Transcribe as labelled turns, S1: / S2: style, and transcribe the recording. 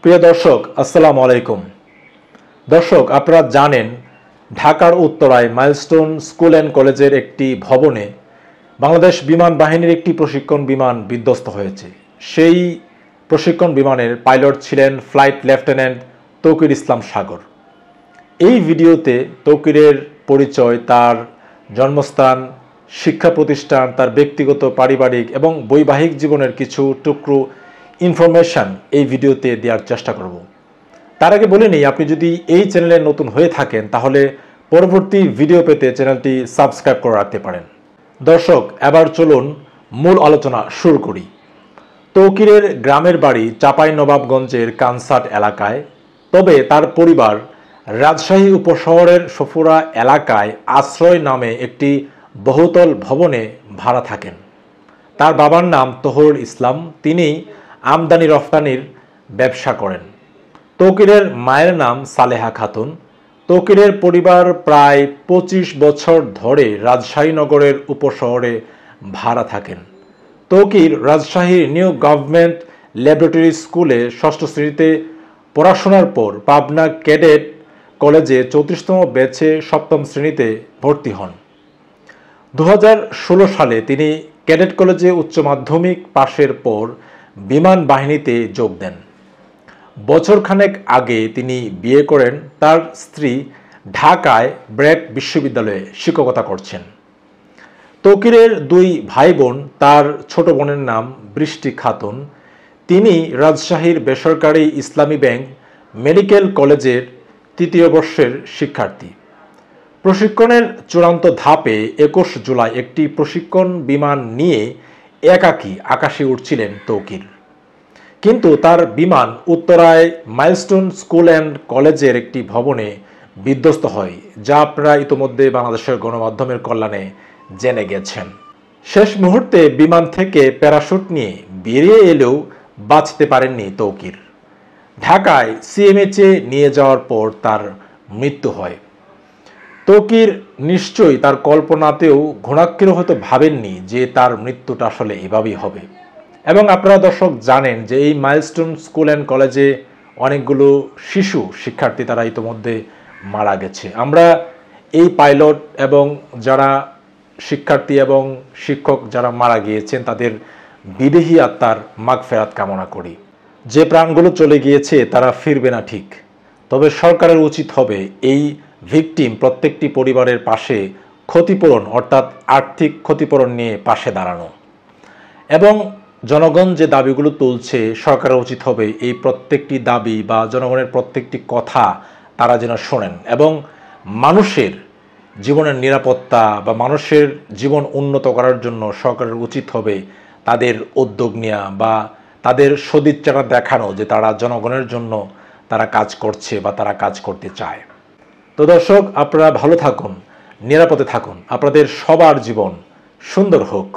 S1: প্রিয় দর্শক, আসসালামু আলাইকুম। দর্শক, আপনারা জানেন ঢাকার উত্তরায় মাইলস্টোন স্কুল অ্যান্ড কলেজের একটি ভবনে বাংলাদেশ বিমান বাহিনীর একটি প্রশিক্ষণ বিমান বিধ্বস্ত হয়েছে। সেই প্রশিক্ষণ বিমানের পাইলট ছিলেন ফ্লাইট লেফটেন্যান্ট তৌকির ইসলাম সাগর। এই ভিডিওতে তৌকিরের পরিচয়, তার জন্মস্থান, শিক্ষা প্রতিষ্ঠান, তার ব্যক্তিগত, পারিবারিক এবং বৈবাহিক জীবনের কিছু টুকরো ইনফরমেশন এই ভিডিওতে দেওয়ার চেষ্টা করব। তার আগে বলে নিই, আপনি যদি এই চ্যানেলে নতুন হয়ে থাকেন তাহলে পরবর্তী ভিডিও পেতে চ্যানেলটি সাবস্ক্রাইব করে রাখতে পারেন। দর্শক, এবার চলুন মূল আলোচনা শুরু করি। তৌকিরের গ্রামের বাড়ি চাঁপাইনবাবগঞ্জের কানসাট এলাকায়, তবে তার পরিবার রাজশাহী উপশহরের সফুরা এলাকায় আশ্রয় নামে একটি বহুতল ভবনে ভাড়া থাকেন। তার বাবার নাম তহুরুল ইসলাম, তিনি আমদানি রফতানির ব্যবসা করেন। তৌকিরের মায়ের নাম সালেহা খাতুন। তৌকিরের পরিবার প্রায় 25 বছর ধরে রাজশাহী নগরের উপশহরে ভাড়া থাকেন। তৌকির রাজশাহীর নিউ গভর্নমেন্ট ল্যাবরেটরি স্কুলে ষষ্ঠ শ্রেণীতে পড়াশোনার পর পাবনা ক্যাডেট কলেজে 34তম ব্যাচে সপ্তম শ্রেণীতে ভর্তি হন। 2016 সালে তিনি ক্যাডেট কলেজে উচ্চ মাধ্যমিক পাশের পর বিমান বাহিনীতে যোগ দেন। বছরখানেক আগে তিনি বিয়ে করেন। তার স্ত্রী ঢাকায় ব্র্যাক বিশ্ববিদ্যালয়ে শিক্ষকতা করছেন। তৌকিরের দুই ভাই বোন, তার ছোট বোনের নাম বৃষ্টি খাতুন, তিনি রাজশাহীর বেসরকারি ইসলামী ব্যাংক মেডিকেল কলেজের 3য় বর্ষের শিক্ষার্থী। প্রশিক্ষণের চূড়ান্ত ধাপে 21 জুলাই একটি প্রশিক্ষণ বিমান নিয়ে একাকী আকাশে উঠছিলেন তৌকির। কিন্তু তার বিমান উত্তরায় মাইলস্টোন স্কুল অ্যান্ড কলেজের একটি ভবনে বিধ্বস্ত হয়, যা আপনারা ইতোমধ্যে বাংলাদেশের গণমাধ্যমের কল্যাণে জেনে গেছেন। শেষ মুহূর্তে বিমান থেকে প্যারাশুট নিয়ে বেরিয়ে এলেও বাঁচতে পারেননি তৌকির। ঢাকায় সিএমএইচে নিয়ে যাওয়ার পর তার মৃত্যু হয়। তৌকির নিশ্চয়ই তার কল্পনাতেও ঘুণাক্ষরেও হয়তো ভাবেননি যে তার মৃত্যুটা আসলে এভাবেই হবে। এবং আপনারা দর্শক জানেন যে এই মাইলস্টোন স্কুল অ্যান্ড কলেজে অনেকগুলো শিশু শিক্ষার্থী তারা ইতোমধ্যে মারা গেছে। আমরা এই পাইলট এবং যারা শিক্ষার্থী এবং শিক্ষক যারা মারা গিয়েছেন তাদের বিদেহী আত্মার মাগফেরাত কামনা করি। যে প্রাণগুলো চলে গিয়েছে তারা ফিরবে না ঠিক, তবে সরকারের উচিত হবে এই ভিকটিম প্রত্যেকটি পরিবারের পাশে ক্ষতিপূরণ অর্থাৎ আর্থিক ক্ষতিপূরণ নিয়ে পাশে দাঁড়ানো। এবং জনগণ যে দাবিগুলো তুলছে, সরকারের উচিত হবে এই প্রত্যেকটি দাবি বা জনগণের প্রত্যেকটি কথা তারা যেন শোনেন এবং মানুষের জীবনের নিরাপত্তা বা মানুষের জীবন উন্নত করার জন্য সরকারের উচিত হবে তাদের উদ্যোগ নেওয়া বা তাদের সদিচ্ছাটা দেখানো যে তারা জনগণের জন্য তারা কাজ করছে বা তারা কাজ করতে চায়। তো দর্শক, আপনারা ভালো থাকুন, নিরাপদে থাকুন, আপনাদের সবার জীবন সুন্দর হোক।